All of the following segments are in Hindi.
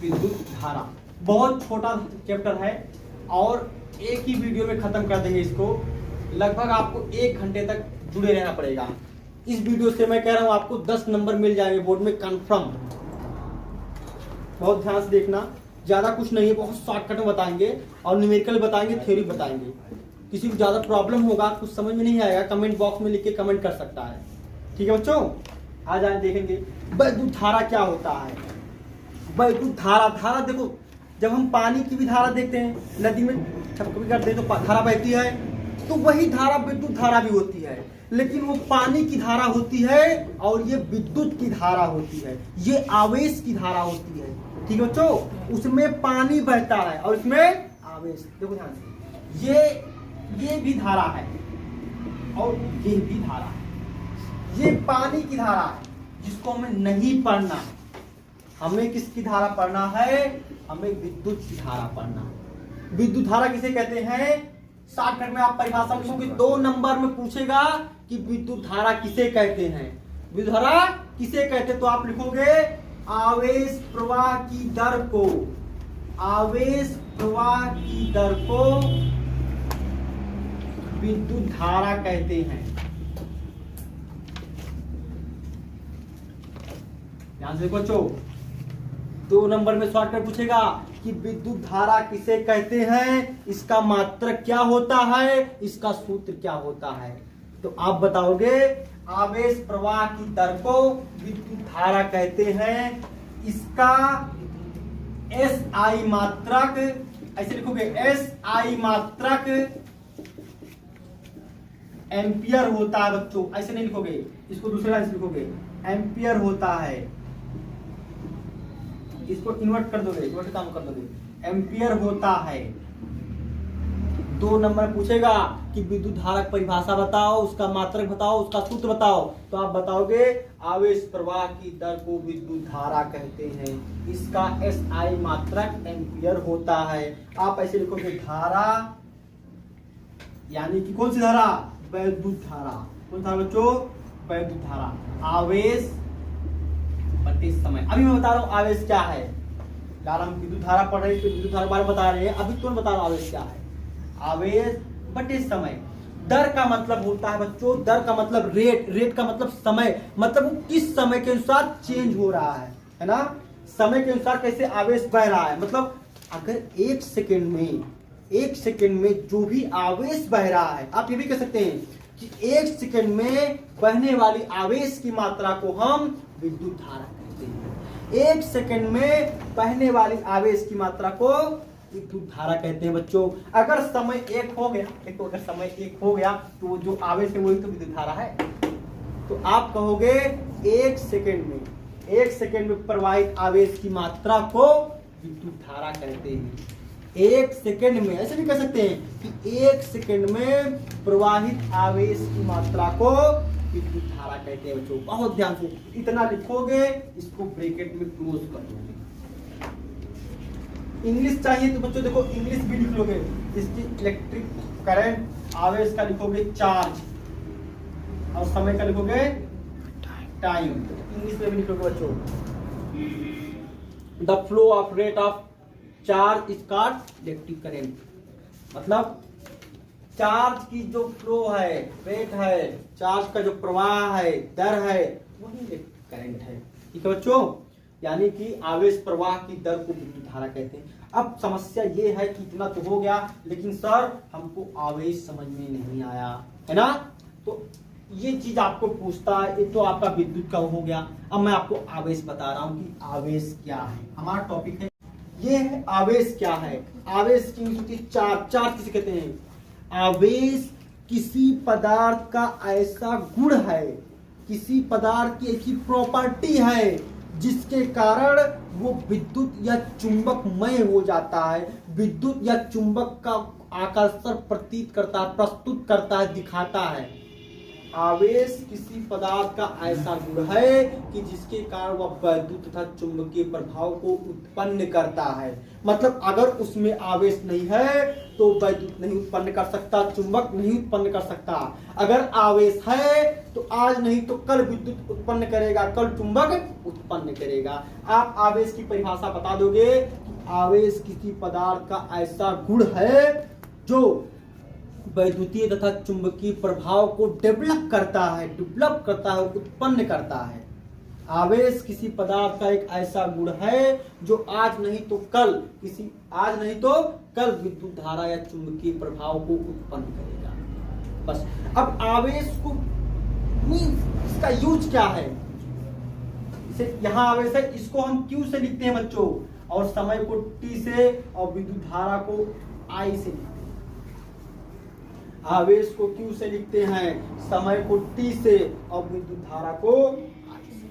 विद्युत धारा। बहुत छोटा चैप्टर है और एक ही वीडियो में खत्म कर देंगे इसको। लगभग आपको 1 घंटे तक जुड़े रहना पड़ेगा। इस वीडियो से मैं कह रहा हूं आपको 10 नंबर मिल जाएंगे बोर्ड में कंफर्म। बहुत ध्यान से देखना, ज्यादा कुछ नहीं है, बहुत शॉर्टकट में बताएंगे और न्यूमेरिकल बताएंगे, थ्योरी बताएंगे। किसी को ज्यादा प्रॉब्लम होगा, कुछ समझ में नहीं आएगा, कमेंट बॉक्स में लिख के कमेंट कर सकता है। ठीक है बच्चों, आ जाए देखेंगे विद्युत धारा क्या होता है। विद्युत धारा देखो, जब हम पानी की भी धारा देखते हैं, नदी में छपकपी करते हैं तो धारा बहती है, तो वही धारा विद्युत धारा भी होती है, लेकिन वो पानी की धारा होती है और ये विद्युत की धारा होती है, ये आवेश की धारा होती है। ठीक है बच्चों, उसमें पानी बहता है और इसमें आवेश। देखो ध्यान से, ये भी धारा है और ये भी धारा है। ये पानी की धारा है जिसको हमें नहीं पढ़ना। हमें किसकी धारा पढ़ना है? हमें विद्युत की धारा पढ़ना है। विद्युत धारा किसे कहते हैं? शॉर्टकट में आप परिभाषा लिखोगे, 2 नंबर में पूछेगा कि विद्युत धारा किसे कहते हैं। विद्युत धारा किसे कहते हैं तो आप लिखोगे आवेश प्रवाह की दर को, आवेश प्रवाह की दर को विद्युत धारा कहते हैं। ध्यान से बच्चों, 2 नंबर में शॉर्टकट पूछेगा कि विद्युत धारा किसे कहते हैं, इसका मात्रक क्या होता है, इसका सूत्र क्या होता है। तो आप बताओगे आवेश प्रवाह की दर को विद्युत धारा कहते हैं। इसका SI मात्रक, ऐसे लिखोगे SI मात्रक एम्पियर होता है बच्चों। ऐसे नहीं लिखोगे, इसको दूसरे लाइन से लिखोगे, एम्पियर होता है। इसको इन्वर्ट कर दोगे, इन्वर्ट काम कर दोगे, एम्पियर होता है। 2 नंबर पूछेगा कि विद्युत धारा की परिभाषा बताओ, उसका मात्रक बताओ, उसका सूत्र बताओ, तो आप बताओगे आवेश प्रवाह की दर को विद्युत धारा कहते हैं। इसका SI मात्रक एम्पियर होता है। आप ऐसे लिखोगे धारा, यानी कि कौन सी धारा? विद्युत धारा। कौन सा बच्चों? विद्युत धारा। आवेश बटे समय। अभी मैं बता रहा हूं आवेश क्या है। यार हम विद्युत धारा पढ़ रहे हैं, विद्युत धारा बारे में बता रहे हैं, अभी तुरंत बता रहा हूं आवेश क्या है। आवेश बटे समय। दर का मतलब होता है बच्चों, दर का मतलब रेट, रेट का मतलब समय, मतलब वो किस समय के अनुसार चेंज हो रहा है ना, समय के अनुसार कैसे आवेश बह रहा है। मतलब अगर 1 सेकंड में जो भी आवेश बह रहा है, आप ये भी कह सकते हैं कि 1 सेकंड में बहने वाली आवेश की मात्रा को हम विद्युत धारा कहते हैं। 1 सेकंड में बहने वाली आवेश की मात्रा को विद्युत धारा कहते हैं बच्चों। अगर समय 1 हो गया, देखो अगर समय 1 हो गया तो जो आवेश है वही तो विद्युत धारा है। तो आप कहोगे 1 सेकंड में प्रवाहित आवेश की मात्रा को विद्युत धारा कहते हैं। 1 सेकंड में, ऐसे भी कह सकते हैं कि 1 सेकंड में प्रवाहित आवेश की मात्रा को विद्युत धारा कहते हैं बच्चों। बहुत ध्यान से इतना लिखोगे, इसको ब्रैकेट में क्लोज कर दोगे। इंग्लिश चाहिए तो बच्चों देखो इंग्लिश भी लिख लोगे। इसकी इलेक्ट्रिक करंट, आवेश का लिखोगे चार्ज और समय का लिखोगे टाइम। इंग्लिश में भी लिख लोगे बच्चों। The flow of rate of charge is called electric current. मतलब चार्ज की जो फ्लो है, रेट है, चार्ज का जो प्रवाह है, दर है, वही इलेक्ट्रिक करंट है। ठीक है बच्चों, यानी कि आवेश प्रवाह की दर को विद्युत धारा कहते हैं। अब समस्या ये है कि इतना तो हो गया, लेकिन सर हमको आवेश समझ में नहीं आया, है ना। तो ये चीज आपको पूछता है, ये तो आपका विद्युत का हो गया। अब मैं आपको आवेश बता रहा हूं कि आवेश क्या है। हमारा टॉपिक है ये है आवेश क्या है। आवेश की होती है चार्ज। चार्ज किसे कहते हैं? आवेश किसी पदार्थ का ऐसा गुण है, किसी पदार्थ की ऐसी प्रॉपर्टी है जिसके कारण वो विद्युत या चुंबकमय हो जाता है, विद्युत या चुंबक का आकर्षण प्रतीत करता है, प्रस्तुत करता है, दिखाता है। आवेश किसी पदार्थ का ऐसा गुण है कि जिसके कारण वह वैद्युत तथा चुंबकीय प्रभाव को उत्पन्न करता है। मतलब अगर उसमें आवेश नहीं है तो वैद्युत नहीं उत्पन्न कर सकता, चुंबक नहीं उत्पन्न कर सकता। अगर आवेश है तो आज नहीं तो कल विद्युत उत्पन्न करेगा, कल चुंबक उत्पन्न करेगा। आप आवेश की परिभाषा बता दोगे कि आवेश किसी पदार्थ का ऐसा गुण है जो वैद्युतीय तथा चुंबकीय प्रभाव को डेवलप करता है, उत्पन्न करता है। आवेश किसी पदार्थ का एक ऐसा गुण है जो आज नहीं तो कल विद्युत धारा या चुंबकीय प्रभाव को उत्पन्न करेगा। बस। अब आवेश को इसका यूज क्या है? इसे यहाँ आवेश है, इसको हम Q से लिखते हैं बच्चों, और समय को T से और विद्युत धारा को I से लिखते हैं। आवेश को Q से लिखते हैं, समय को T से और विद्युत धारा को I से।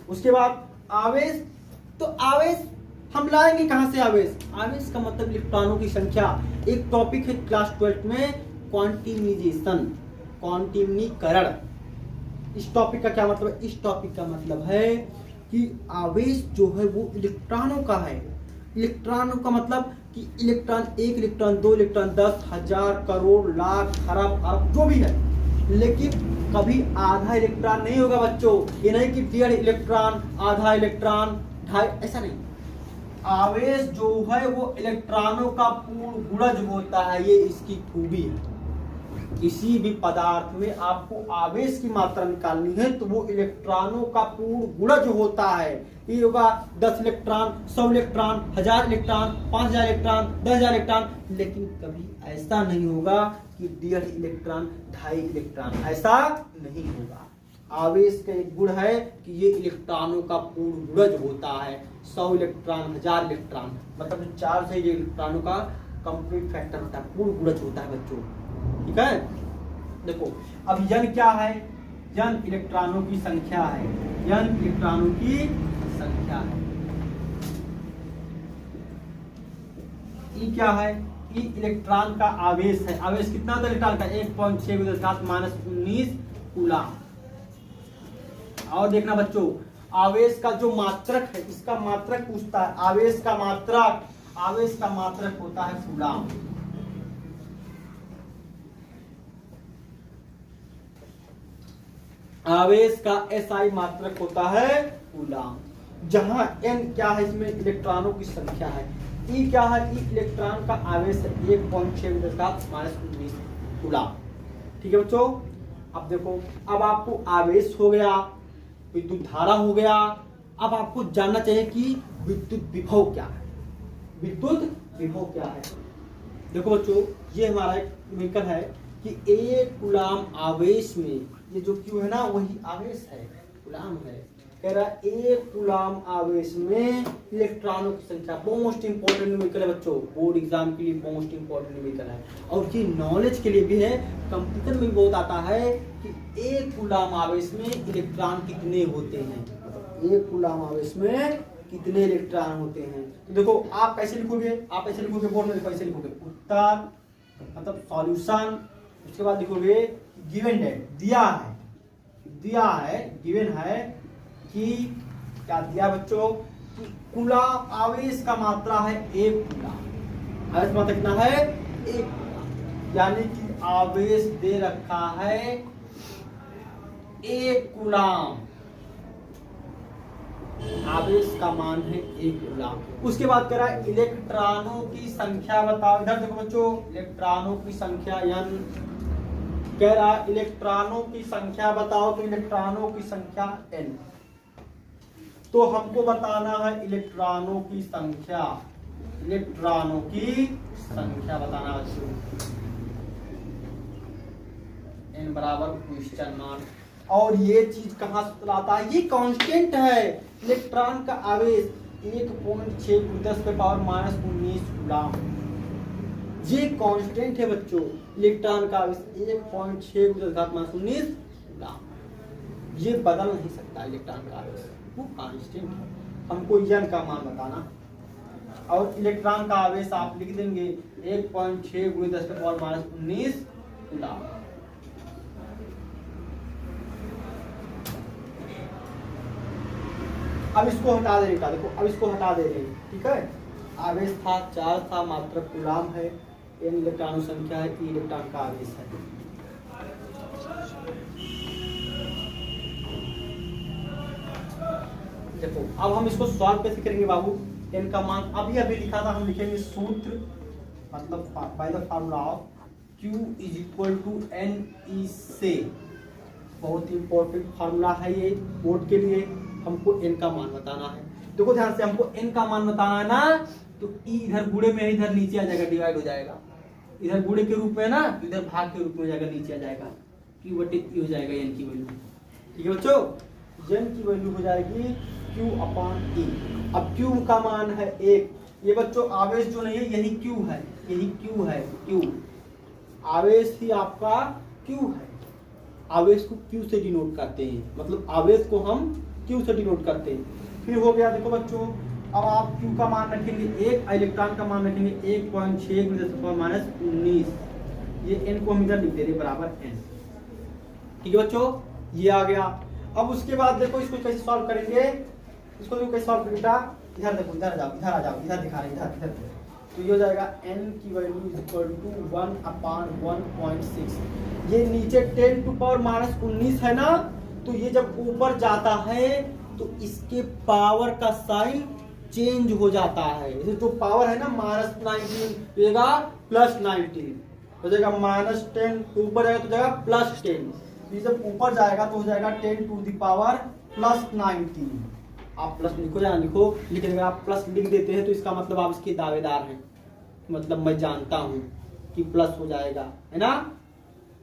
उसके बाद आवेश, तो आवेश हम लाएंगे कहां से? आवेश का मतलब इलेक्ट्रॉनों की संख्या। एक टॉपिक है क्लास 12 में क्वांटिमाइजेशन, क्वांटिमीकरण। इस टॉपिक का क्या मतलब है? इस टॉपिक का मतलब है कि आवेश जो है वो इलेक्ट्रॉनों का है। इलेक्ट्रॉनों का मतलब कि electron, 1 electron, 2 electron, 10, 1000, crore, lakh, खरब, अरब जो भी है, लेकिन कभी आधा इलेक्ट्रॉन नहीं होगा बच्चों। ये नहीं कि 1.5 इलेक्ट्रॉन, आधा इलेक्ट्रॉन, 2.5, ऐसा नहीं। आवेश जो है वो इलेक्ट्रॉनों का पूर्ण गुणज होता है, ये इसकी खूबी है। किसी भी पदार्थ में आपको आवेश की मात्रा निकालनी है तो वो इलेक्ट्रॉनों का पूर्ण गुणज होता है। ये होगा 10 electron, 100 electron, 1000 electron, 5000 electron, 10,000 electron, लेकिन कभी ऐसा नहीं होगा कि 1.5 इलेक्ट्रॉन, 2.5 इलेक्ट्रॉन, ऐसा नहीं होगा। आवेश का एक गुण है कि ये इलेक्ट्रॉनों का पूर्ण गुणज होता है। 100 इलेक्ट्रॉन, 1000 इलेक्ट्रॉन, मतलब 4 से इलेक्ट्रॉनों का कंप्लीट फैक्टर होता है, पूर्ण गुणज होता है बच्चों। ठीक है, देखो अब यन क्या है? यन इलेक्ट्रॉनों की संख्या है, यन इलेक्ट्रॉनों की संख्या है। ई क्या है? ई इलेक्ट्रॉन का आवेश है। आवेश कितना होता है इलेक्ट्रॉन का? 1.6 × 10⁻⁻19 कूलम। और देखना बच्चों, आवेश का जो मात्रक है, इसका मात्रक पूछता है। आवेश का मात्रक होता है कूलम। आवेश का SI मात्रक होता है कूलम। जहां N क्या है? इसमें इलेक्ट्रॉनों की संख्या है। E क्या है? E इलेक्ट्रॉन का आवेश है, 1.6 × 10⁻19 कूलम। ठीक है बच्चों, अब देखो, अब आपको आवेश हो गया, विद्युत धारा हो गया। अब आपको जानना चाहिए कि विद्युत विभव क्या है। देखो बच्चों, ये हमारा एक न्यूमेरिकल है कि 1 कूलम आवेश में, ये जो Q है ना वही आवेश है, कूलम है। कह रहा 1 कूलम आवेश में इलेक्ट्रॉनों की संख्या। मोस्ट इंपोर्टेंट न्यूमेरिकल है बच्चों, बोर्ड एग्जाम के लिए मोस्ट इंपोर्टेंट न्यूमेरिकल है, और ये नॉलेज के लिए भी है। कंप्यूटर में बहुत आता है कि 1 कूलम आवेश में इलेक्ट्रॉन कितने होते हैं, 1 कूलम आवेश में कितने इलेक्ट्रॉन होते हैं। तो देखो आप कैसे लिखोगे? बोर्ड में कैसे लिखोगे? उत्तर मतलब सॉल्यूशन, उसके बाद लिखोगे गिवन डेट, दिया है गिवन है कि क्या दिया बच्चों कि कूलम आवेश का मात्रा है 1 कूलम। आवेश मात्रा कितना है? 1 कूलम, यानी कि आवेश दे रखा है 1 कूलम। आवेश का मान है 1 कूलम। उसके बाद कह रहा है इलेक्ट्रॉनों की संख्या बताओ। इधर देखो बच्चों, इलेक्ट्रॉनों की संख्या N कह रहा है इलेक्ट्रॉनों की संख्या बताओ, तो इलेक्ट्रॉनों की संख्या N। तो हमको बताना है इलेक्ट्रॉनों की संख्या बताना बच्चों। N बराबर क्वेश्चन मार्क। और ये चीज कहां से लाता है? ये कांस्टेंट है। इलेक्ट्रॉन का आवेश 1.6 × 10⁻⁻19 कूलम, ये कांस्टेंट है बच्चों। इलेक्ट्रॉन का आवेश 1.6 × 10⁻19 कूलम, ये बदल नहीं सकता। इलेक्ट्रॉन का आवेश वो कांस्टेंट है। हमको n का मान बताना, और इलेक्ट्रॉन का आवेश आप लिख देंगे 1.6 × 10⁻19 कूलम। अब इसको हटा दे बेटा, देखो अब इसको हटा दे रहे हैं, ठीक है। आवेश था, चार्ज था, मात्रक कूलाम है, n इलेक्ट्रॉन संख्या है, e इलेक्ट्रॉन का आवेश है। देखो अब हम इसको सॉल्व कैसे करेंगे बाबू। n का मान अभी अभी लिखा था, हम लिखेंगे सूत्र, मतलब by the formula of q is equal to n e से। बहुत ही इंपॉर्टेंट फार्मूला है ये बोर्ड के लिए। हमको n का मान बताना है। देखो ध्यान से, हमको n का मान बताना है ना, तो e इधर गुणे में इधर नीचे आ जाएगा, डिवाइड हो जाएगा। इधर गुणे के रूप में ना, इधर भाग के रूप में हो जाएगा, नीचे आ जाएगा, q बटे e हो जाएगा n की वैल्यू। ठीक है बच्चों, n की वैल्यू हो जाएगी q अपॉन e। अब q का मान है 1। ये बच्चों आवेश जो नहीं है यही q है, यही q है, q आवेश ही आपका q है। आवेश को q से डिनोट करते हैं, मतलब आवेश को हम q से डिनोट करते हैं। फिर हो गया, देखो बच्चों अब आप q का मान रखेंगे 1, इलेक्ट्रॉन का मान रखेंगे 1.6 माइनस 19। ये n को हम इधर लिख दे रहे बराबर n। ठीक है बच्चों, ये आ गया। अब उसके बाद देखो इसको कैसे सॉल्व करेंगे, इसको देखो कैसे सॉल्व करेंगे बेटा। इधर देखो, इधर आ जाओ, इधर आ जाओ, इधर दिखा रहे हैं, इधर इधर। तो ये हो जाएगा n की वैल्यू इज इक्वल टू 1/1.6। ये नीचे 10 टू पावर माइनस 19 है ना, तो ये जब ऊपर जाता है तो इसके पावर का साइन चेंज हो जाता है। जैसे जो पावर है ना माइनस 19 होगा प्लस 19 हो जाएगा, माइनस 10 ऊपर जाएगा तो जाएगा प्लस 10। ये जब ऊपर जाएगा तो हो जाएगा 10 टू द पावर प्लस 19। आप प्लस लिखो या लिखो, लेकिन अगर आप प्लस लिख देते हैं तो इसका मतलब आप इसके दावेदार हैं, मतलब मैं जानता हूं कि प्लस हो जाएगा, है ना।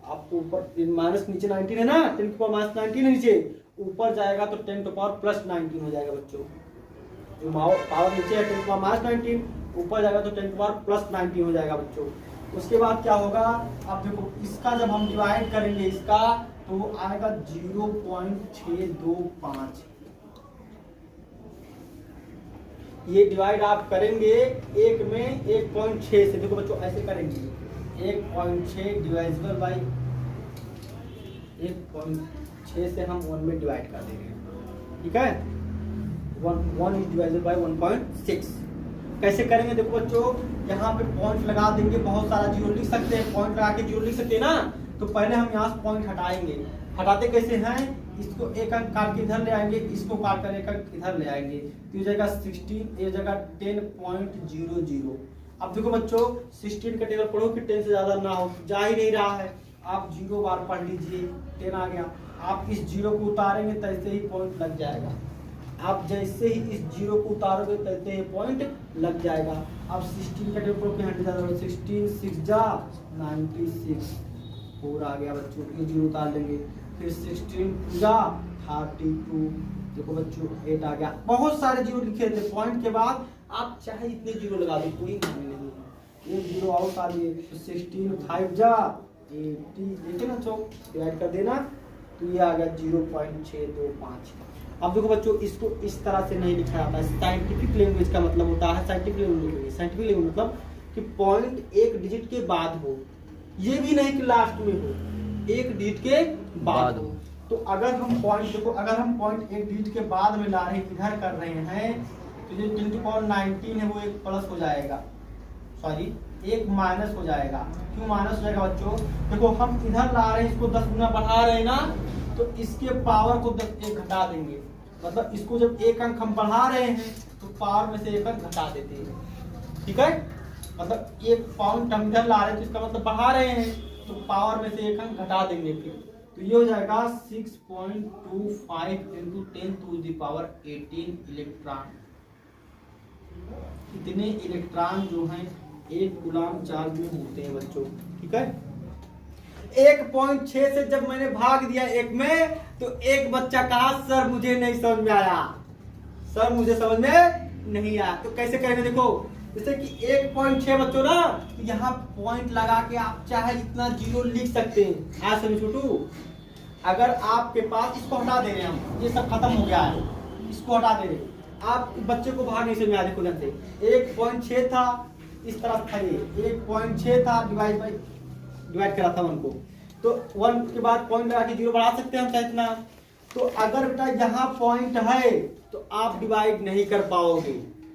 आपको ऊपर माइनस नीचे 19 है ना, 10 टू पावर माइनस 19 है नीचे, ऊपर जाएगा तो 10 टू पावर प्लस 19 हो जाएगा बच्चों। जो पावर नीचे है 10 टू पावर माइनस 19, ऊपर जाएगा तो 10 टू पावर प्लस 19 हो जाएगा बच्चों। उसके बाद क्या होगा, अब देखो इसका जब हम डिवाइड करेंगे इसका, तो वो आएगा 0.625। ये डिवाइड आप करेंगे एक में 1.6 से। देखो बच्चों ऐसे करेंगे, 1.6 डिवाइजिबल बाई 1.6 से हम 1 में डिवाइड कर देंगे, ठीक है। 1 इज डिवाइजिबल बाई 1.6। कैसे करेंगे देखो बच्चों, यहाँ पे पॉइंट लगा देंगे, बहुत सारा जीरो लिख सकते हैं, पॉइंट लगा के जीरो लिख सकते हैं ना। तो पहले हम यहाँ से पॉइंट हटाएंगे। हटाते कैसे हैं, इसको एक अंक काट के इधर ले आएंगे, इसको काट कर एक अंक इधर ले आएंगे, तो ये जगह 16, ये जगह 10.00। अब देखो बच्चों 16 का टेबल पढ़ो कि 10 से ज्यादा ना हो, जा ही नहीं रहा है। आप 0 बार पढ़ लीजिए, 10 आ गया। आप इस 0 को उतारेंगे तैसे ही पॉइंट लग जाएगा। आप जैसे ही इस 0 को उतारोगे तैसे ही पॉइंट लग जाएगा। अब 16 का टेबल पढ़ो कि 16 6 जा 96 4 आ गया बच्चों, ये 0 उतार लेंगे। फिर 16 जा 32, देखो बच्चों 8 आ गया। बहुत सारे जीरो लिखे थे, पॉइंट के बाद आप चाहे इतने जीरो लगा दो, कोई मायने नहीं है। ये जीरो आउट आ गए, तो 16 5 जा 80, देखे ना चौक डिवाइड कर देना, तो ये आ गया 0.625। अब देखो बच्चों इसको इस तरह से नहीं लिखा जाता है, साइंटिफिक लैंग्वेज का मतलब होता है, साइंटिफिक लैंग्वेज, साइंटिफिक लैंग्वेज मतलब कि पॉइंट एक डिजिट के बाद हो, ये भी नहीं कि लास्ट में हो, एक डिजिट के बाद हो। तो अगर हम पॉइंट देखो, अगर हम पॉइंट एक डिजिट के बाद में ला रहे हैं, इधर कर रहे हैं, तो जो 10⁻19 है वो एक प्लस हो जाएगा, सॉरी एक माइनस हो जाएगा। क्यों माइनस हो जाएगा बच्चों, देखो हम इधर ला रहे हैं, इसको 10 गुना बढ़ा रहे हैं ना, तो इसके पावर को 10 एक घटा देंगे, मतलब इसको जब एक अंक हम बढ़ा रहे हैं तो पावर में से एक अंक घटा देते हैं, ठीक है। मतलब एक पॉइंट हम इधर ला रहे हैं तो इसका मतलब बढ़ा रहे हैं, तो पावर में से एक अंक घटा देंगे। फिर तो ये हो जाएगा 6.25 × 10⁻18 इलेक्ट्रॉन। इतने इलेक्ट्रॉन जो हैं एक कूलाम चार्ज में होते हैं बच्चों, ठीक है। 1.6 से जब मैंने भाग दिया एक में, तो एक बच्चा कहा सर मुझे नहीं समझ में आया, सर मुझे समझ में नहीं आया। तो कैसे करेंगे देखो, जैसे कि 1.6 बच्चों ना, तो यहाँ पॉइंट लगा के आप चाहे इतना जीरो लिख सकते हैं। आज समझ छोटू, अगर आपके पास, इसको हटा दे रहे हैं हम, ये सब खत्म हो गया है, इसको हटा दे रहे हैं। आप बच्चे को बाहर नहीं समझ में आ रही से 1.6 था, इस तरफ था, ये 1.6 था, डिवाइड करा था 1 को, तो 1 के बाद पॉइंट लगा के जीरो बढ़ा सकते हैं हम चाहे इतना। तो अगर बेटा यहाँ पॉइंट है तो आप डिवाइड नहीं कर पाओगे,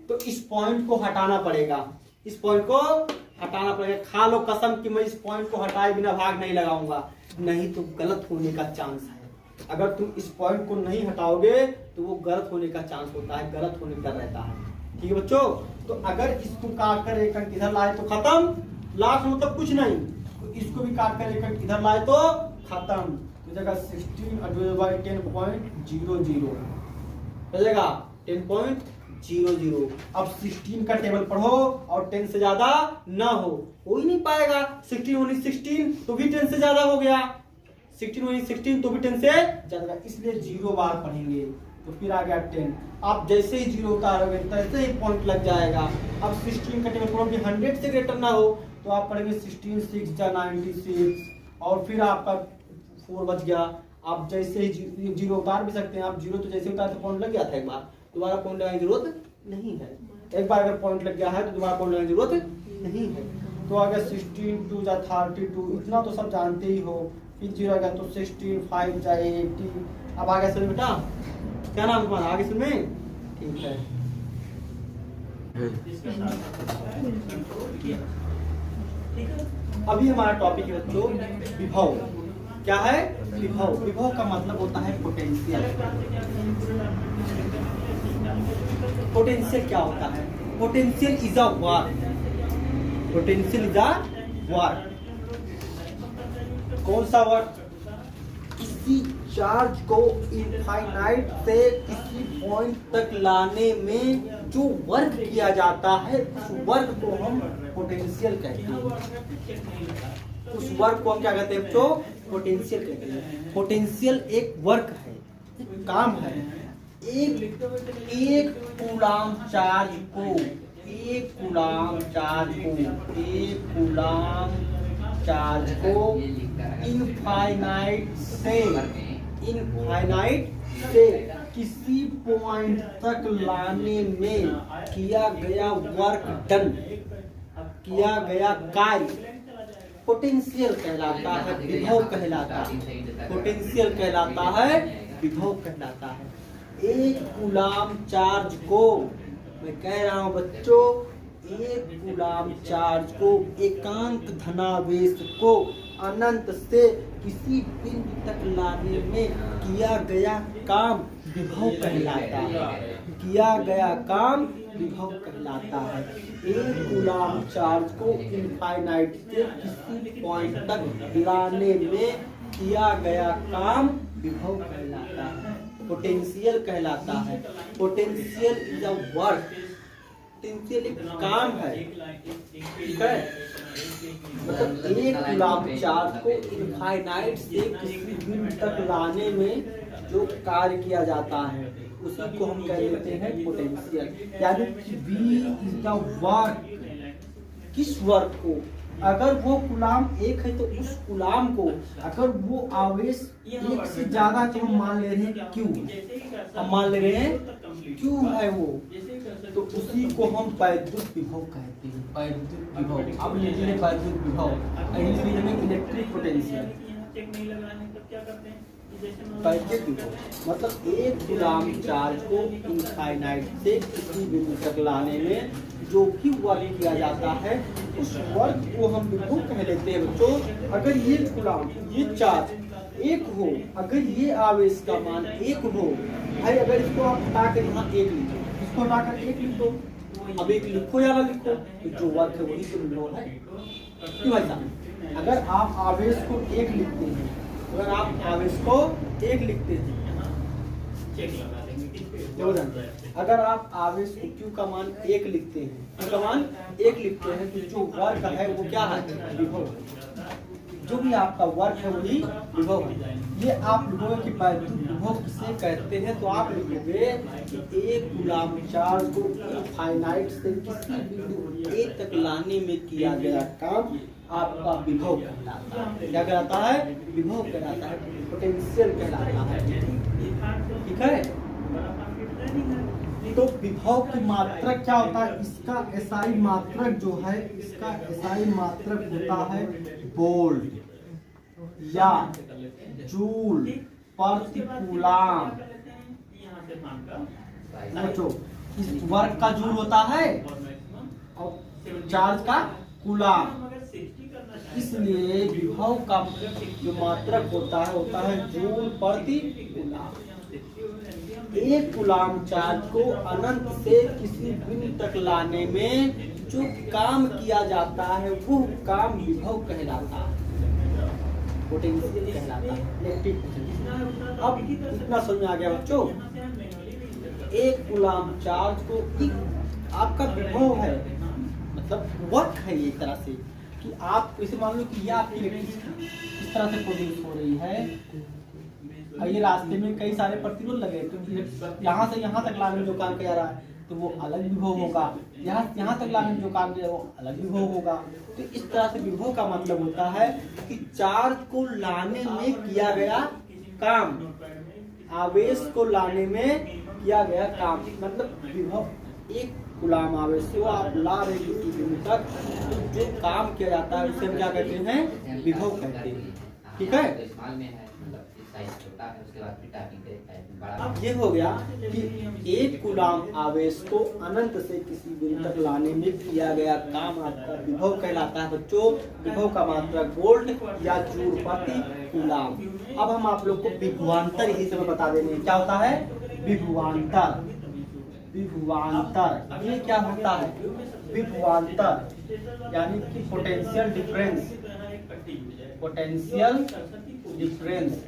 तो इस पॉइंट को हटाना पड़ेगा, इस पॉइंट को हटाना पड़ेगा। खा लो कसम कि मैं इस पॉइंट को हटाए बिना भाग नहीं लगाऊंगा, नहीं तो गलत होने का चांस है। अगर तुम इस पॉइंट को नहीं हटाओगे तो वो गलत होने का चांस होता है, गलत होने का रहता है। ठीक है बच्चों, तो अगर इसको काट कर एक अंक इधर लाए तो खत्म, लास्ट मतलब कुछ नहीं, तो इसको भी काट कर एक अंक इधर लाए तो खत्म। तो जगह 16 डिवाइडेड बाय 10.00 बचेगा 10.00। अब 16 का टेबल पढ़ो और 10 से ज्यादा ना हो ही नहीं पाएगा। 16 16 तो भी 10 से ज्यादा हो गया, 16 16 तो भी 10 से ज्यादा, इसलिए 0 बार पढ़ेंगे। तो फिर आ गया 10। आप जैसे ही 0 उतारोगे तैसे ही पॉइंट लग जाएगा। अब 16 का टेबल पढ़ोगे 100 से ग्रेटर ना हो तो आप पढ़ेंगे 16 6 96 और फिर आपका 4 बच गया। आप जैसे ही 0 उतार भी सकते हैं, आप 0 तो जैसे उतार तो पॉइंट लग गया था एक बार, दोबारा पॉइंट लगाने की जरूरत नहीं है। एक बार अगर पॉइंट लग गया है तो दोबारा पॉइंट लगाने की जरूरत नहीं है। तो अगर 16 2 32 इतना तो सब जानते ही हो। फिर 0 आ गया तो 16 5 80। अब आगे सुन बेटा, क्या नाम तुम्हारा, आगे सुन में, ठीक है। अभी हमारा टॉपिक है बच्चों विभव। क्या है विभव? विभव का मतलब होता है पोटेंशियल। पोटेंशियल क्या होता है? Potential is a work, potential is a work. कौन सा वर्क? किसी चार्ज को इनफाइनाइट से किसी पॉइंट तक लाने में जो वर्क किया जाता है उस वर्क को हम पोटेंशियल कहते हैं। उस वर्क को हम क्या कहते हैं बच्चों? पोटेंशियल कहते हैं। पोटेंशियल एक वर्क है, एक काम है। एक कूलाम चार्ज को, एक कूलाम चार्ज को, एक कूलाम चार्ज को इनफाइनाइट से किसी पॉइंट तक लाने में किया गया वर्क डन, किया गया कार्य पोटेंशियल कहलाता है, विभव कहलाता है। पोटेंशियल कहलाता है, विभव कहलाता है। एक कूलाम चार्ज को, मैं कह रहा हूं बच्चों, एक कूलाम चार्ज को, एकांक धनावेश को अनंत से किसी बिंदु तक लाने में किया गया काम विभव कहलाता है। किया गया काम विभव कहलाता है। एक कूलाम चार्ज को इनफाइनाइट से किसी पॉइंट तक लाने में किया गया काम विभव कहलाता है, पोटेंशियल कहलाता है। Potential is a work, potential एक काम है, ठीक है। मतलब एक कूलाम चार्ज को इनफाइनाइट से किसी बिंदु तक लाने में जो कार्य किया जाता है उसी को हम कह देते हैं पोटेंशियल। यानी कि V इज द वर्क। किस वर्क को? अगर वो कूलाम एक है तो उस कूलाम को, अगर वो आवेश एक से ज्यादा तो हम मान ले रहे हैं Q, हम मान ले रहे हैं Q है वो, तो उसी को हम वैद्युत विभव कहते हैं। वैद्युत विभव। अब लिखिए वैद्युत विभव, इलेक्ट्रिक पोटेंशियल। वैद्युत विभव मतलब एक कूलाम चार्ज को इनफाइनाइट से किसी बिंदु तक लाने में जो भी वर्क किया जाता है उस वर्क को हम विभव कह लेते हैं बच्चों। अगर ये कूलाम, ये चार्ज एक हो, अगर ये आवेश का मान एक हो, भाई अगर इसको आप हटाकर यहाँ एक लिखो, इसको हटाकर एक लिखो, अब एक लिखो या ना लिखो, तो जो वर्क है वही तो विभव है। क्यों भाई साहब? अगर आप आवेश को एक लिखते हैं, अगर आप आवेश को एक लिखते हैं, अगर आप आवेश को Q का मान एक लिखते हैं, Q का मान एक लिखते हैं, तो जो वर्क है वो क्या है? विभव। जो भी आपका वर्क है वही विभव है। ये आप लिखोगे कि वैद्युत विभव किसे कहते हैं, तो आप लिखोगे कि एक कूलाम चार्ज को इनफाइनाइट से किसी बिंदु A तक लाने में किया गया काम आपका विभव कहलाता है। क्या कहलाता है? विभव कहलाता है, पोटेंशियल कहलाता है। ठीक है। तो विभव की मात्रक क्या होता है? इसका एसआई मात्रक जो है, इसका एसआई मात्रक होता है वोल्ट या जूल प्रति कूलाम। बच्चों इस वर्क का जूल होता है और चार्ज का कूलाम, इसलिए विभव का जो मात्रक होता है जूल प्रति कूलाम। एक कूलाम चार्ज को अनंत से किसी बिंदु तक लाने में जो काम किया जाता है वो काम विभव कहलाता है, पोटेंशियल कहलाता है, इलेक्ट्रिक पोटेंशियल। अब इतना समझ में आ गया बच्चों। एक कूलाम चार्ज को एक आपका विभव है, मतलब वर्क है ये एक तरह से कि आप इसे मान लो कि ये आपकी इलेक्ट्रिसिटी इस तरह से प्रोड्यूस हो रही है और ये रास्ते में कई सारे प्रतिरोध लगे, तो यहाँ से यहाँ तक लाने में जो काम किया जा रहा है तो वो अलग विभव होगा, यहाँ तक लाने में जो काम किया वो अलग विभव होगा। तो इस तरह से विभव का मतलब होता है कि चार्ज को लाने में किया गया काम, आवेश को लाने में किया गया काम, मतलब विभव। एक कूलाम आवेश से आप ला रहे किसी बिंदु तक, तो जो काम किया जाता है उसे हम क्या कहते हैं, विभव कहते हैं। ठीक है। अब ये हो गया कि एक कूलाम आवेश को अनंत से किसी बिंदु तक लाने में किया गया काम आपका विभव कहलाता है। बच्चों विभव का मात्रक वोल्ट या जूल प्रति कूलाम। अब हम आप लोग को विभवांतर इसी समय बता देंगे, क्या होता है विभवांतर। विभवांतर ये क्या होता है, विभवांतर यानी कि पोटेंशियल डिफरेंस, पोटेंशियल डिफरेंस।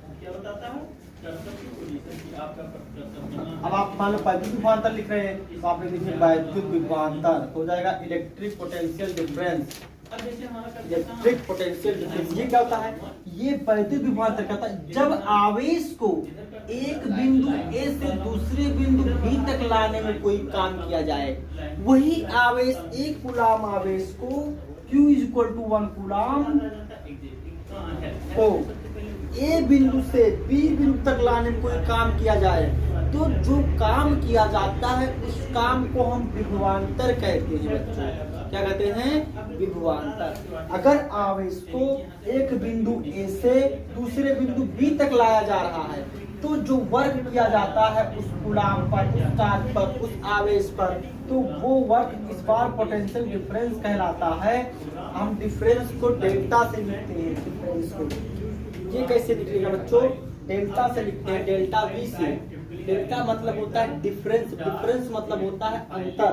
अब आप मान लो वैद्युत विभवांतर लिख रहे हैं तो आपने लिखे वैद्युत विभवांतर, हो जाएगा electric potential difference. Electric potential difference ये क्या होता है, ये वैद्युत विभवांतर कहता है जब आवेश को एक बिंदु ए से दूसरे बिंदु बी तक लाने में कोई काम किया जाए, वही आवेश एक कूलाम आवेश को Q = 1 कूलाम को ए बिंदु से बी बिंदु तक लाने में कोई काम किया जाए, तो जो काम किया जाता है उस काम को हम विभवांतर कहते हैं। बच्चों क्या कहते हैं, विभवांतर। अगर आवेश को एक बिंदु ए से दूसरे बिंदु बी तक लाया जा रहा है, तो जो वर्क किया जाता है उस कूलाम पर, उस चार्ज पर, उस आवेश पर, तो वो वर्क इस बार पोटेंशियल डिफरेंस कहलाता है। हम डिफरेंस को डेल्टा से लिखते हैं। डिफरेंस को ये कैसे लिखेगा बच्चों, डेल्टा से लिखते हैं, डेल्टा वी से। डेल्टा मतलब होता है डिफरेंस, डिफरेंस मतलब होता है अंतर,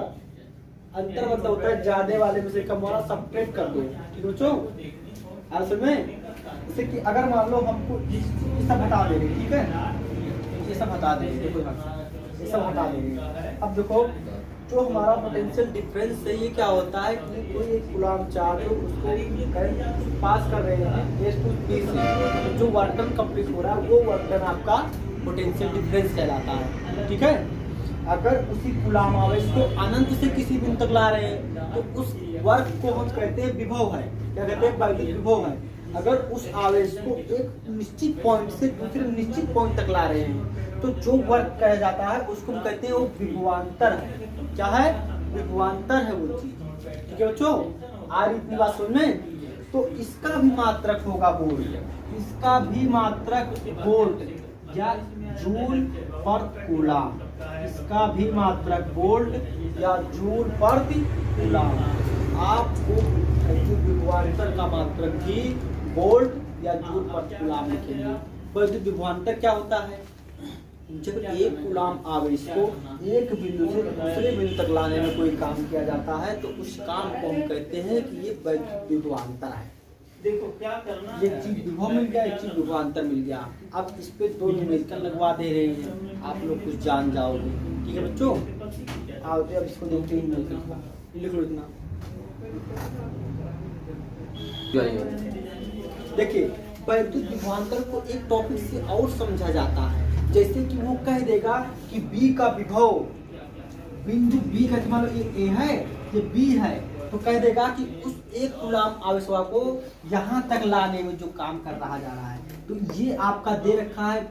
अंतर मतलब होता है ज्यादा वाले में से कम वाला सब्ट्रैक्ट कर दो। ठीक बच्चों, असल में जैसे कि अगर मान लो हमको ये सब हटा दे रहे, ठीक है, ये सब हटा देंगे, देखो ये सब हटा देंगे। अब देखो जो हमारा पोटेंशियल डिफरेंस है ये क्या होता है कि कोई एक कूलाम चार्ज हो उसको करंट पास कर रहे हैं S to P से, तो जो वर्क डन कंप्लीट हो रहा है वो वर्क डन आपका पोटेंशियल डिफरेंस कहलाता है। ठीक है। अगर उसी कूलाम आवेश को अनंत से किसी बिंदु तक ला रहे हैं तो उस वर्क को हम कहते हैं विभव है। क्या कहते हैं, वैद्युत विभव है। अगर उस आवेश को एक निश्चित पॉइंट से दूसरे निश्चित पॉइंट तक ला रहे हैं तो जो वर्क कहा जाता है उसको हम कहते हैं वो विभवांतर है। क्या है, विभवांतर है वो चीज। ठीक है बच्चों, आ रही इतनी बात समझ में। तो इसका भी मात्रक होगा वोल्ट, इसका भी मात्रक वोल्ट या जूल पर कूलाम, इसका भी मात्रक वोल्ट या जूल प्रति कूलाम। आपको विभवांतर का मात्रक भी वोल्ट या जूल प्रति कूलाम लिखेंगे। वैद्युत विभवांतर क्या होता है, जब एक कूलाम आवेश को एक बिंदु से दूसरे बिंदु तक लाने में कोई काम किया जाता है तो उस काम को हम कहते हैं कि ये वैद्युत विभवांतर है। देखो क्या करना, ये चीज विभव मिल गया, एक चीज विभवांतर मिल गया। अब इस पे दो न्यूमेरिकल लगवा दे रहे हैं, आप लोग कुछ जान जाओगे। ठीक है बच्चों, आओ अब इसको देखते हैं, लिख लो इतना। देखिए वैद्युत विभवांतर को एक टॉपिक से और समझा जाता है, जैसे कि वो कह देगा कि बी का विभव, बिंदु बी का, मान लो ये ए है ये बी है, तो कह देगा कि उस एक कूलाम आवेश को यहाँ तक लाने में जो काम कर रहा जा रहा है, तो ये आपका दे रखा है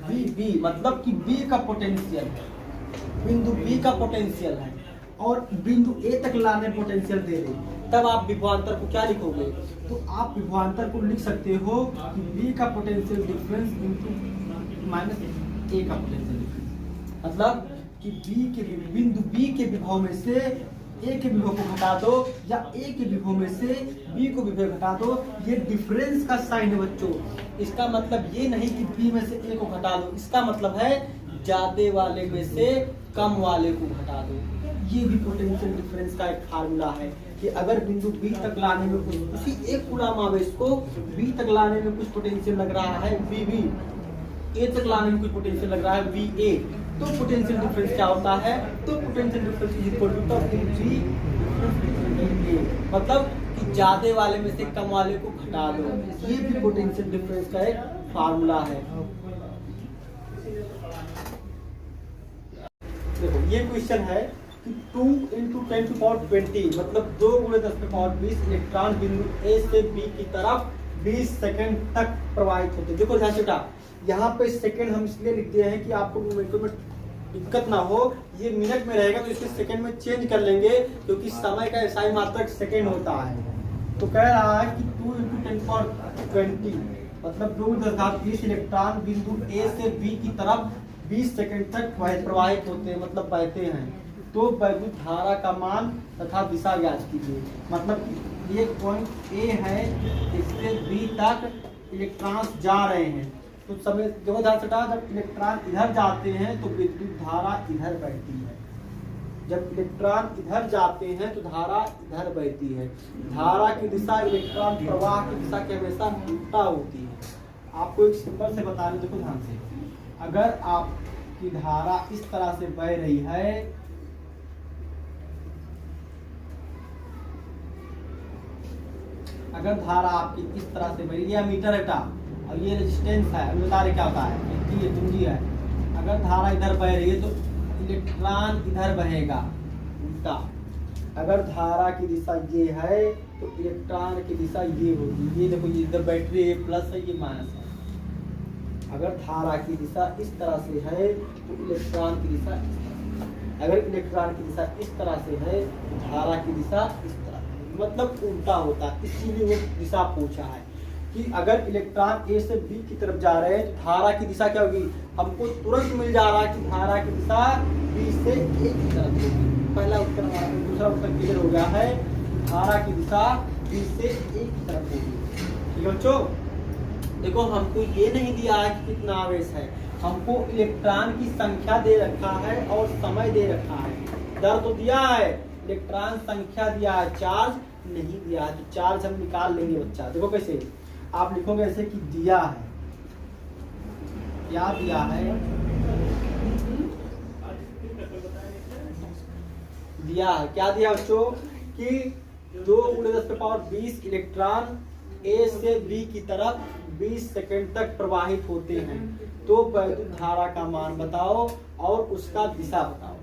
बी, मतलब कि बी का पोटेंशियल है, बिंदु बी का पोटेंशियल है और बिंदु ए तक लाने पोटेंशियल दे रहे, तब आप विभवांतर को क्या लिखोगे, तो आप विभवांतर को लिख सकते हो कि बी का पोटेंशियल डिफरेंस इनटू माइनस ए का पोटेंशियल डिफरेंस। मतलब कि बिंदु बी के विभव में से ए के विभव को घटा दो या ए के विभव में से बी को विभव घटा दो, ये डिफरेंस का साइन है बच्चों। इसका मतलब ये नहीं कि बी में से ए को घटा दो, इसका मतलब है ज्यादा वाले में से कम वाले को घटा दो। ये भी पोटेंशियल डिफरेंस का एक फार्मूला है कि अगर बिंदु बी तक लाने में कुछ उसी एक कूलम आवेश को बी तक लाने में कुछ पोटेंशियल लग रहा है वीबी, ए तक लाने में कुछ पोटेंशियल लग रहा है वीए, तो पोटेंशियल डिफरेंस क्या होता है? तो potential difference is equal to V, मतलब कि ज्यादा वाले में से कम वाले को घटा दो। ये भी पोटेंशियल डिफरेंस का एक फार्मूला है। देखो ये क्वेश्चन है कि 2 × 10⁻20 मतलब 2 × 10⁻20 इलेक्ट्रॉन बिंदु ए से बी की तरफ 20 सेकंड तक प्रवाहित होते हैं। देखो ध्यान से बेटा, यहाँ पे सेकंड हम इसलिए लिख दिए हैं कि आपको मोमेंटो में दिक्कत ना हो। ये मिनट में रहेगा तो इसके सेकंड में चेंज कर लेंगे क्योंकि समय का एसआई मात्रक सेकंड होता है। तो कह रहा है कि 2 × 10⁻20 मतलब 2 × 10⁻20 इलेक्ट्रॉन बिंदु ए से बी की तरफ 20 सेकंड तक प्रवाहित होते हैं, मतलब बहते हैं। तो वैद्युत धारा का मान तथा दिशा ज्ञात कीजिए। मतलब एक पॉइंट ए है, इससे बी तक इलेक्ट्रॉन्स जा रहे हैं तो समय देखो ध्यान से, जब इलेक्ट्रॉन इधर जाते हैं तो विद्युत धारा इधर बहती है। जब इलेक्ट्रॉन इधर जाते हैं तो धारा इधर बहती है। धारा की दिशा इलेक्ट्रॉन प्रवाह की दिशा के हमेशा उल्टा होती है। आपको एक सिंपल से बता रहे, देखो ध्यान से, अगर आपकी धारा इस तरह से बह रही है, अगर धारा आपकी इस तरह से बह रही है, मीटर है और ये रेजिस्टेंस है, अभी बता रहे क्या होता है, ये दूरी है। अगर धारा इधर बह रही है तो इलेक्ट्रॉन इधर बहेगा उल्टा। अगर धारा की दिशा ये है तो इलेक्ट्रॉन की दिशा ये होगी। ये देखो, ये इधर बैटरी है, प्लस है, ये माइनस है। अगर धारा की दिशा इस तरह से है तो इलेक्ट्रॉन की दिशा इस तरह, अगर इलेक्ट्रॉन की दिशा इस तरह से है तो धारा की दिशा इस तरह, मतलब उल्टा होता है। इसीलिए वो दिशा पूछा है कि अगर इलेक्ट्रॉन ए से बी की तरफ जा रहे हैं तो धारा की दिशा क्या होगी। हमको तुरंत मिल जा रहा है कि धारा की दिशा बी से ए की तरफ होगी। पहला उत्तर हमारा, दूसरा उत्तर क्लियर हो गया है, धारा की दिशा बी से ए की तरफ होगी। ठीक है बच्चों, देखो हमको ये नहीं दिया है कि कितना आवेश है, हमको इलेक्ट्रॉन की संख्या दे रखा है और समय दे रखा है। दर तो दिया है, इलेक्ट्रॉन संख्या दिया है, चार्ज नहीं दिया है। तो चार्ज हम निकाल लेंगे बच्चा। देखो कैसे आप लिखोगे, ऐसे कि दिया है, क्या दिया है, दिया है, क्या दिया बच्चों कि 2 × 10⁻20 इलेक्ट्रॉन ए से बी की तरफ 20 सेकंड तक प्रवाहित होते हैं। तो वैद्युत धारा का मान बताओ और उसका दिशा बताओ।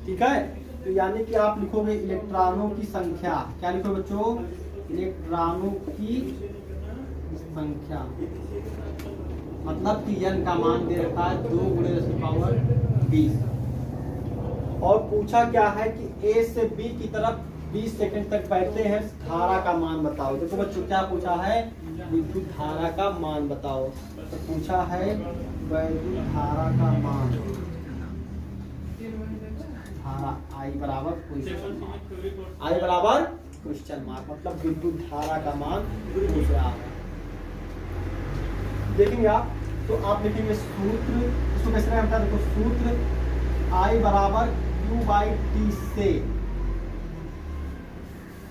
ठीक है, तो यानी कि आप लिखोगे इलेक्ट्रॉनों की संख्या। क्या लिखोगे बच्चों? इलेक्ट्रॉनों की संख्या, मतलब कि n का मान दे रखा है 2 × 10⁻20 और पूछा क्या है कि ए से बी की तरफ 20 सेकंड तक बहते हैं, धारा का मान बताओ। देखो बच्चों क्या पूछा है, विद्युत धारा का मान बताओ। तो पूछा है वैद्युत धारा का मान, धारा आई बराबर क्वेश्चन मार्क, आई बराबर क्वेश्चन मार्क, मतलब विद्युत धारा का मान पूछ रहा है। देखेंगे आप, तो आप लिखेंगे सूत्र, इसको कैसे रहता है, देखो सूत्र आई बराबर Q/T से।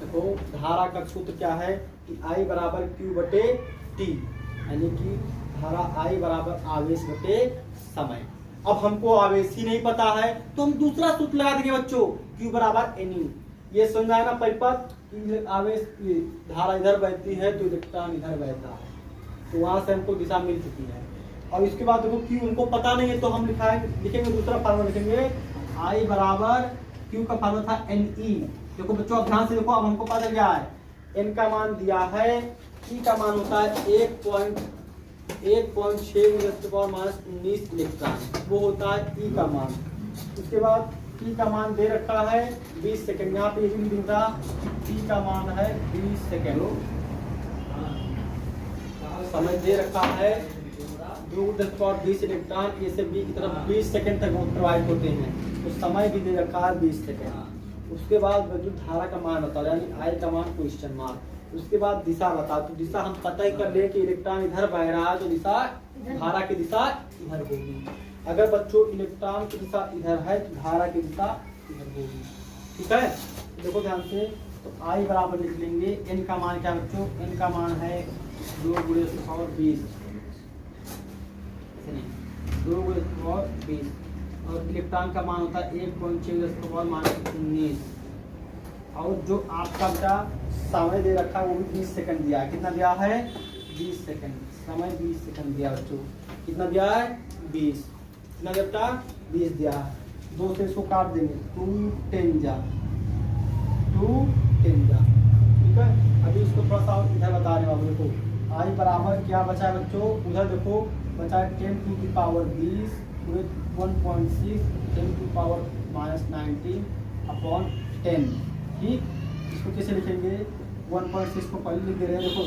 देखो धारा का सूत्र क्या है कि I बराबर Q/T, यानी कि धारा I बराबर आवेश बटे समय। अब हमको आवेश ही नहीं पता है तो हम दूसरा सूत्र लगा देंगे बच्चों, Q बराबर Ne। ये समझ आया ना परिपथ, आवेश धारा इधर बहती है तो इलेक्ट्रॉन इधर बहता है, तो वहां से हमको दिशा मिल चुकी है। और इसके बाद देखो Q उनको पता नहीं है तो हम लिखेंगे दूसरा फार्मूला लिखेंगे, I बराबर Q का फार्मूला था Ne। देखो बच्चों अब ध्यान से देखो, अब हमको पता चल गया है n का मान दिया है, E का मान होता है 1.6 × 10⁻19 इलेक्ट्रॉन, वो होता है E का मान। उसके बाद T का मान दे रखा है 20 सेकंड, यहाँ पे ये भी दिख रहा T का मान है 20 सेकंड, समय दे रखा है 2 × 10⁻20 इलेक्ट्रॉन ए से बी की तरफ 20 सेकंड तक प्रवाहित होते हैं। तो समय भी दे रखा है 20 सेकंड। उसके बाद विद्युत धारा का मान बताओ, यानी आई का मान क्वेश्चन मार्क। उसके बाद दिशा बताओ, तो दिशा हम पता ही कर ले कि इलेक्ट्रॉन इधर बह रहा है तो दिशा धारा की दिशा इधर होगी। अगर बच्चों इलेक्ट्रॉन की दिशा इधर है तो धारा की दिशा इधर होगी। ठीक है, देखो ध्यान से। तो आई बराबर लिख लेंगे, एन का मान क्या बच्चों, एन का मान है 2 × 10⁻20, 2 × 10⁻20 और इलेक्ट्रॉन का मान होता है 1.6 × 10⁻19। और जो आपका बेटा समय दे रखा है वो भी 20 सेकंड दिया है। कितना दिया है? 20 सेकंड। समय 20 सेकंड दिया बच्चों। कितना दिया है? 20। कितना दिया बेटा? 20 दिया है। 2 से इसको काट देंगे, 2 10 जा, 2 10 जा। ठीक है, अभी इसको थोड़ा सा इधर बता रहे बाबू। देखो आई बराबर क्या बचा है बच्चों, उधर देखो बचा है 10⁻20 with 1.6 10⁻−19 अपॉन 10। ठीक, इसको कैसे लिखेंगे? 1.6 को पहले लिख दे रहे हैं। देखो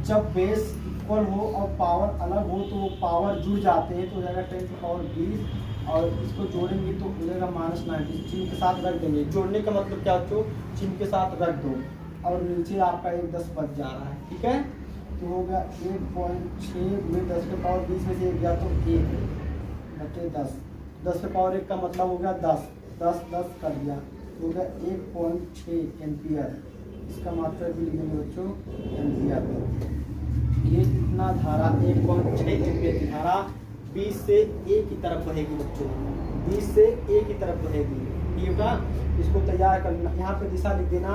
जब बेस इक्वल हो और पावर अलग हो तो वो पावर जुड़ जाते हैं, तो हो जाएगा 10⁻20 और इसको जोड़ेंगे तो हो जाएगा -19। चिन्ह के साथ रख देंगे। जोड़ने का मतलब क्या बच्चों, चिन्ह के साथ रख दो और नीचे आपका 1 10 बच जा रहा है। ठीक है, तो हो गया 1.6 में 10⁻20 में से 1 गया तो 1 बटे 10। 10⁻1 का मतलब हो गया 10, 10 10 कर दिया, हो गया 1.6 एम्पियर। इसका मात्रा भी लिख देंगे बच्चों, एम्पियर। ये कितना धारा 1.6 एम्पियर की धारा 20 से ए की तरफ बहेगी बच्चों, 20 से ए की तरफ बहेगी। ठीक है, इसको तैयार करना। यहाँ पे दिशा लिख देना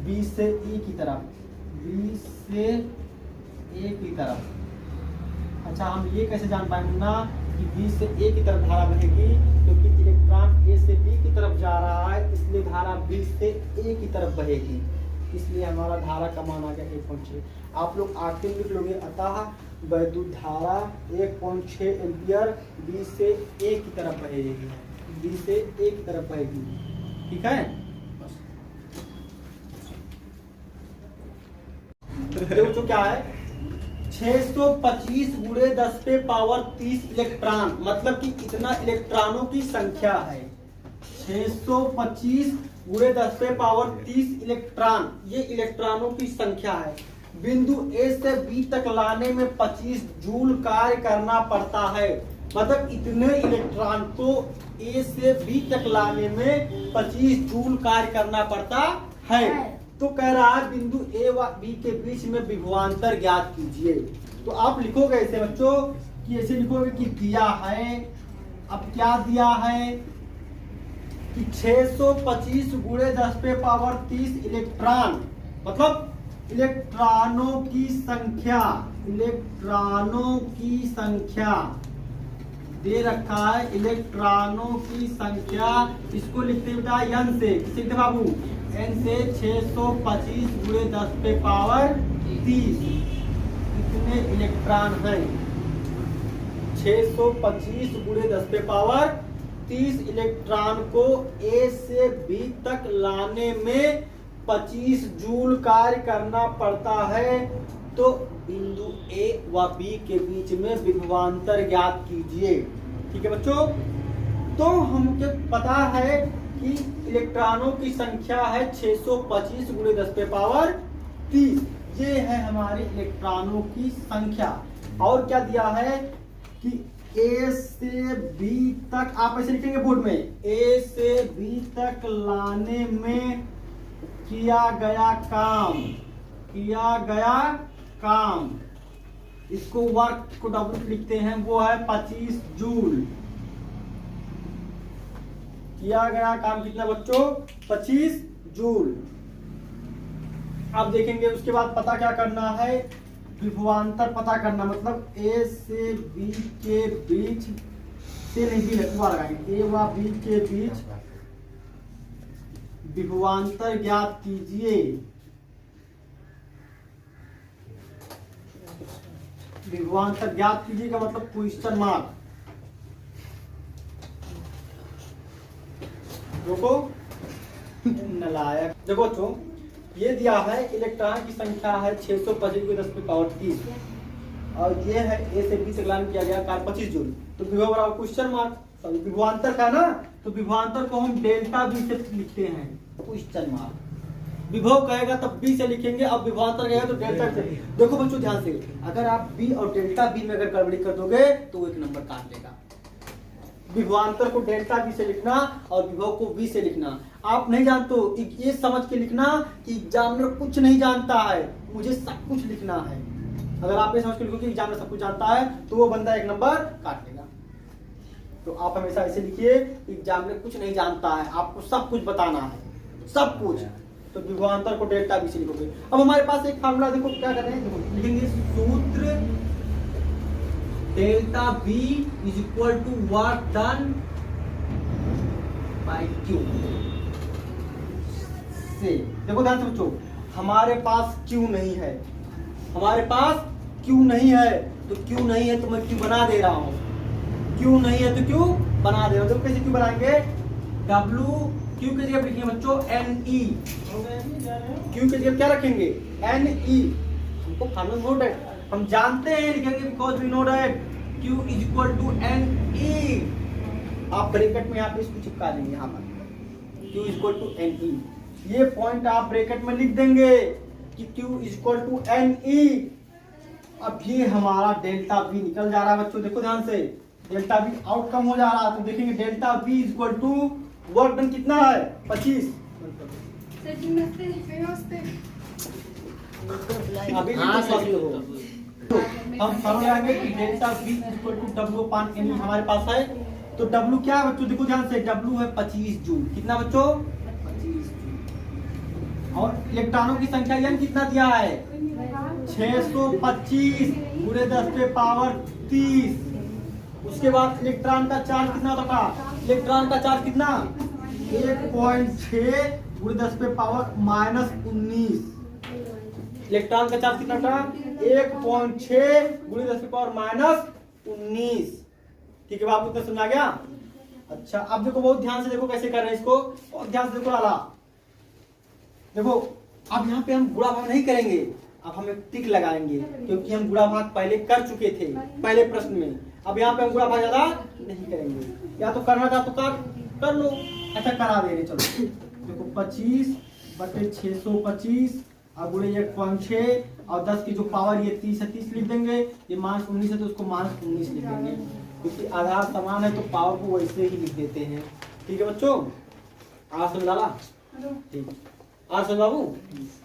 20 से ए की तरफ, 20 से ए की तरफ। अच्छा, हम ये कैसे जान पाएंगे ना कि 20 से ए की तरफ धारा बहेगी, क्योंकि इलेक्ट्रॉन ए से बी की तरफ जा रहा है, इसलिए धारा 20 से ए की तरफ बहेगी। इसलिए हमारा धारा का मान आ गया 1.6। आप लोग आखिर लिख लोगे, अतः वैद्युत धारा 1.6 एम्पियर 20 से ए की तरफ बहेगी, 20 से ए की तरफ बहेगी। ठीक है, देखो क्या है 625 × 10⁻30 इलेक्ट्रॉन, मतलब कि इतना इलेक्ट्रॉनों की संख्या है। 625 × 10⁻30 इलेक्ट्रॉन, ये इलेक्ट्रॉनों की संख्या है। बिंदु ए से बी तक लाने में 25 जूल कार्य करना पड़ता है। मतलब इतने इलेक्ट्रॉन को ए से बी तक लाने में 25 जूल कार्य करना पड़ता है। तो कह रहा है बिंदु ए व बी के बीच में विभवांतर ज्ञात कीजिए। तो आप लिखोगे ऐसे बच्चों कि ऐसे लिखोगे कि दिया है, अब क्या दिया है कि 625 × 10⁻30 इलेक्ट्रॉन, मतलब इलेक्ट्रॉनों की संख्या, इलेक्ट्रॉनों की संख्या दे रखा है। इलेक्ट्रॉनों की संख्या इसको लिखते बेटा n से, किसे लिखते बाबू? n से 625 × 10⁻30 कितने इलेक्ट्रॉन हैं? 625 × 10⁻30 इलेक्ट्रॉन को ए से बी तक लाने में 25 जूल कार्य करना पड़ता है। तो बिंदु ए व बी के बीच में विभवांतर ज्ञात कीजिए। ठीक है बच्चों, तो हमको पता है कि इलेक्ट्रॉनों की संख्या है 625 × 10⁻30। ये है हमारी इलेक्ट्रॉनों की संख्या। और क्या दिया है कि ए से बी तक, आप ऐसे लिखेंगे बोर्ड में, ए से बी तक लाने में किया गया काम, किया गया काम, इसको वर्क को W लिखते हैं, वो है 25 जूल। किया गया काम कितना बच्चों? 25 जूल। अब देखेंगे उसके बाद पता क्या करना है, विभवांतर पता करना, मतलब ए से बी के बीच से नहीं, बी लगाएंगे, ए व बी के बीच विभवांतर ज्ञात कीजिए। विभवांतर ज्ञात कीजिए का मतलब क्वेश्चन मार्क। देखो नलायक, देखो बच्चों ये दिया है इलेक्ट्रॉन की संख्या है 625 × 10⁻30 और ये है ए से बी से गलनांक किया गया कार्य 25 जूल। तो विभव बराबर क्वेश्चन मार्क, सॉरी विभवांतर का ना, तो विभवांतर को हम डेल्टा बी से लिखते हैं क्वेश्चन मार्क। विभव कहेगा तब बी से लिखेंगे, अब विभवांतर कहेगा तो डेल्टा से। देखो बच्चों ध्यान से, अगर आप बी और डेल्टा बी में अगर गड़बड़ी कर दोगे तो वो एक नंबर काट लेगा। विभवांतर को डेल्टा बी से लिखना और विभव को बी से लिखना। आप नहीं जानते हो, ये समझ के लिखना कि एग्जामिनर कुछ नहीं जानता है, मुझे सब कुछ लिखना है। अगर आप ये समझ के लिखो कि एग्जामिनर सब कुछ जानता है तो वो बंदा एक नंबर काट लेगा। तो आप हमेशा ऐसे लिखिए, एग्जामिनर कुछ नहीं जानता है, आपको सब कुछ बताना है, सब कुछ। तो विभवांतर को डेल्टा बी से लिखोगे। अब हमारे पास एक फार्मूला देखो क्या कर रहे हैं, देखो लिखेंगे सूत्र delta V is equal to work done by q से। देखो ध्यान से बच्चों, हमारे पास क्यू नहीं है, हमारे पास क्यू नहीं है, तो क्यू नहीं है तो मैं क्यू बना दे रहा हूं, क्यू नहीं है तो क्यू बना दे रहा हूं। देखो कैसे क्यू बनाएंगे, डब्ल्यू क्यू के जगह लिखेंगे बच्चों एन ई, क्यू के जगह क्या रखेंगे एन ई। हमको फार्मूला नोट है, हम जानते हैं, लिखेंगे because we know that q is equal to n e. आप ब्रैकेट में यहाँ पे इसको चिपका देंगे, यहाँ पर q is equal to n e. ये पॉइंट आप ब्रैकेट में लिख देंगे कि q is equal to n e. अब ये हमारा डेल्टा बी निकल जा रहा है बच्चों, देखो ध्यान से, डेल्टा बी आउटकम हो जा रहा है। तो देखेंगे delta V is equal to work done कितना है 25। अभी हम समझाएंगे कि delta V equal to W upon n हमारे पास है। तो डब्ल्यू क्या है बच्चों, देखो ध्यान से, डब्ल्यू है 25 जूल। कितना बच्चों 25 जूल। और इलेक्ट्रॉनों की संख्या एन कितना दिया है 625 गुणे 10 पे पावर 30। उसके बाद इलेक्ट्रॉन का चार्ज कितना होता था, इलेक्ट्रॉन का चार्ज कितना 1.6 गुणे 10 पे पावर -19। इलेक्ट्रॉन का चार्ज कितना था 1.6 गुणे 10 पे पावर -19। ठीक है बाबू, तो समझा गया। अच्छा अब देखो बहुत ध्यान से देखो कैसे कर रहे हैं इसको, बहुत ध्यान से देखो लाला। देखो अब यहाँ पे हम गुणा भाग नहीं करेंगे, अब हम एक टिक लगाएंगे क्योंकि हम गुणा भाग पहले कर चुके थे पहले प्रश्न में। अब यहाँ पे हम गुणा भाग ज्यादा नहीं करेंगे, या तो करना था तो कर लो। अच्छा करा दे रहे, चलो देखो 25 बटे 625 और गुणे 1.6 और 10 की जो पावर ये 30 है, 30 लिख देंगे। ये -19 है तो उसको -19 लिख देंगे, क्योंकि आधार समान है तो पावर को वैसे ही लिख देते हैं। ठीक है बच्चों, आज समझ डाला, ठीक आज समझ बाबू।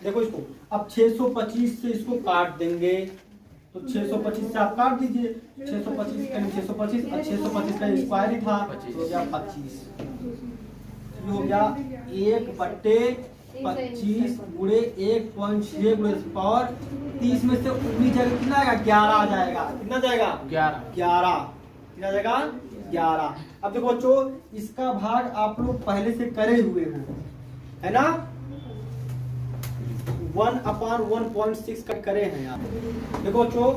देखो इसको अब 625 से इसको काट देंगे, तो 625 से आप काट दीजिए, 625 का 625 और 625 का स्क्वायर ही था तो हो गया 25। ये हो गया 1 बटे 25 गुणे 1.6 गुणे पावर 30 में से 19 जाएगा, कितना आएगा 11 आ जाएगा। कितना जाएगा 11 कितना जाएगा 11। अब देखो बच्चों इसका भाग आप लोग पहले से करे हुए हो, है ना, 1/1.6 का करे हैं आप। देखो बच्चों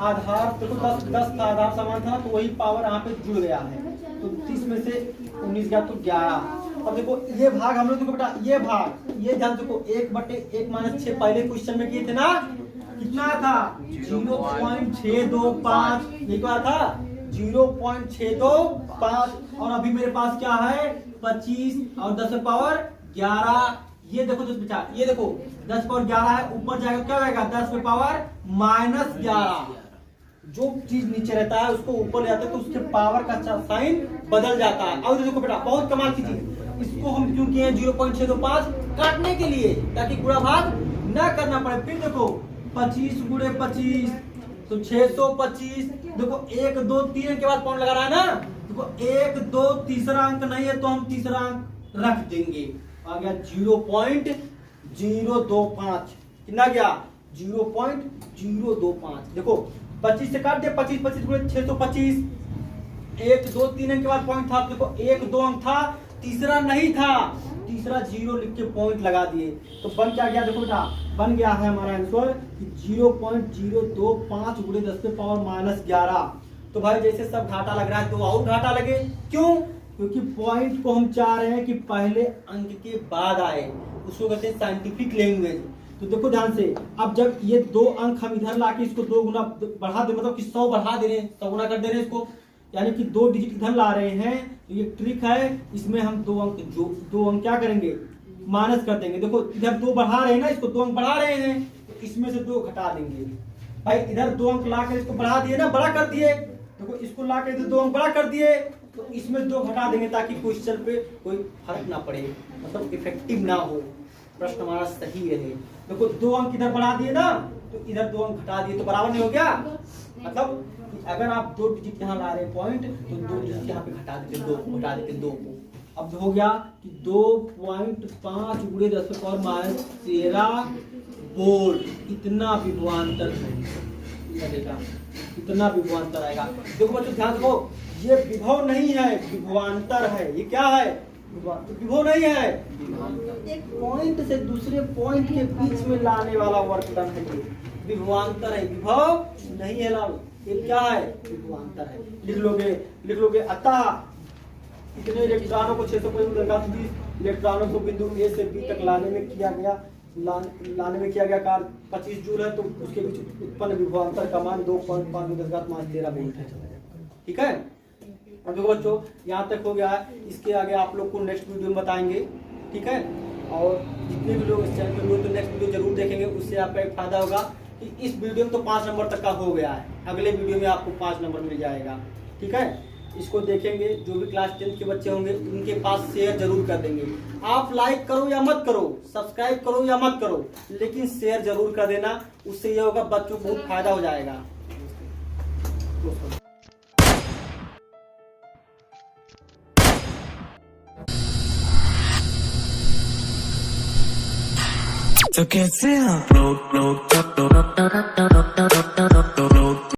आधार देखो 10 का आधार समान था तो वही पावर यहाँ पे जुड़ गया है, तो 30 में से 19 गया तो 11। अब देखो ये भाग हम लोग देखो बेटा, ये भाग ये ध्यान देखो 1 बटे 1 - 6 पहले क्वेश्चन में किए थे ना, कितना था 0.625, ये क्या था 0.625। और अभी मेरे पास क्या है 25 और 10 पावर 11। ये देखो 10 बचा, ये देखो 10 पावर 11 है, ऊपर जाएगा क्या होगा 10 पे पावर -11। जो चीज नीचे रहता है उसको ऊपर ले जाते हैं तो उसके पावर का साइन बदल जाता है। और देखो बेटा बहुत कमाल की चीज, इसको हम क्यों किए 0.625 काटने के लिए, ताकि गुणा भाग न करना पड़े। फिर देखो 25 गुणे 25 तो 625। देखो 1 2 3 के बाद पॉइंट लगा रहा है ना, देखो 1 2 तीसरा अंक नहीं है तो हम तीसरा अंक रख देंगे, आ गया 0.025। कितना गया 0.025। देखो 25 से काट दिया, 25 25 गुणे 625। 1 2 3 अंक के बाद पॉइंट था, देखो 1 2 अंक था, तीसरा नहीं था, तीसरा 0 लिख के पॉइंट लगा दिए तो बन क्या गया, देखो बेटा बन गया है हमारा आंसर 0.025 गुणे 10 पे पावर -11। तो भाई जैसे सब घाटा लग रहा है तो और घाटा लगे, क्यों, क्योंकि पॉइंट को हम चाह रहे हैं कि पहले अंक के बाद आए, उसको कहते हैं साइंटिफिक लैंग्वेज। तो देखो ध्यान से, अब जब ये 2 अंक हम इधर लाके इसको 2 गुना बढ़ा दे, मतलब कि 100 बढ़ा दे रहे हैं, 100 गुना कर दे रहे हैं इसको, यानी कि 2 डिजिट इधर ला रहे हैं। तो ये ट्रिक है, इसमें हम 2 अंक क्या करेंगे, माइनस कर देंगे। देखो इधर 2 बढ़ा रहे हैं ना, इसको 2 अंक बढ़ा रहे हैं, तो इसमें से 2 घटा देंगे। भाई इधर 2 अंक ला कर इसको बढ़ा दिए ना, बड़ा कर दिए, देखो इसको ला के इधर 2 अंक बड़ा कर दिए, तो इसमें 2 घटा देंगे ताकि क्वेश्चन पे कोई फर्क ना पड़े, मतलब इफेक्टिव ना हो, प्रश्न हमारा सही रहे। देखो 2 अंक इधर बढ़ा दिए ना, तो इधर 2 अंक घटा दिए, तो बराबर नहीं हो गया। मतलब अगर आप 2 डिजिट यहाँ ला रहे हैं पॉइंट, तो 2 डिजिट यहाँ पे घटा देते, 2 घटा देते 2 को। अब हो गया कि 2.5 गुणे 10⁻13 वोल्ट, इतना विभवांतर लगेगा, इतना विभवांतर आएगा। देखो बच्चों ध्यान रखो, ये विभव नहीं है, विभवांतर है। ये क्या है, विभव नहीं है, एक पॉइंट से दूसरे पॉइंट के बीच में लाने वाला वर्क डन है, ये विभवांतर है, विभव नहीं है लाल। ये क्या है, विभवांतर है। लिख लोगे अतः इतने इलेक्ट्रॉनों को 625 इलेक्ट्रॉनों को बिंदु ए से बी तक लाने में किया गया कार्य 25 जूल है, तो उसके बीच उत्पन्न विभवांतर का मान 2.5×10⁻13 वोल्ट है। ठीक है, और देखो बच्चों यहाँ तक हो गया है, इसके आगे आप लोग को नेक्स्ट वीडियो में बताएंगे। ठीक है, और जितने भी लोग इस चैनल पे तो नेक्स्ट वीडियो जरूर देखेंगे, उससे आपका एक फायदा होगा कि इस वीडियो में तो 5 नंबर तक का हो गया है, अगले वीडियो में आपको 5 नंबर मिल जाएगा। ठीक है, इसको देखेंगे, जो भी क्लास 10 के बच्चे होंगे उनके पास शेयर जरूर कर देंगे। आप लाइक करो या मत करो, सब्सक्राइब करो या मत करो, लेकिन शेयर जरूर कर देना, उससे ये होगा बच्चों को बहुत फायदा हो जाएगा। तो कैसे हम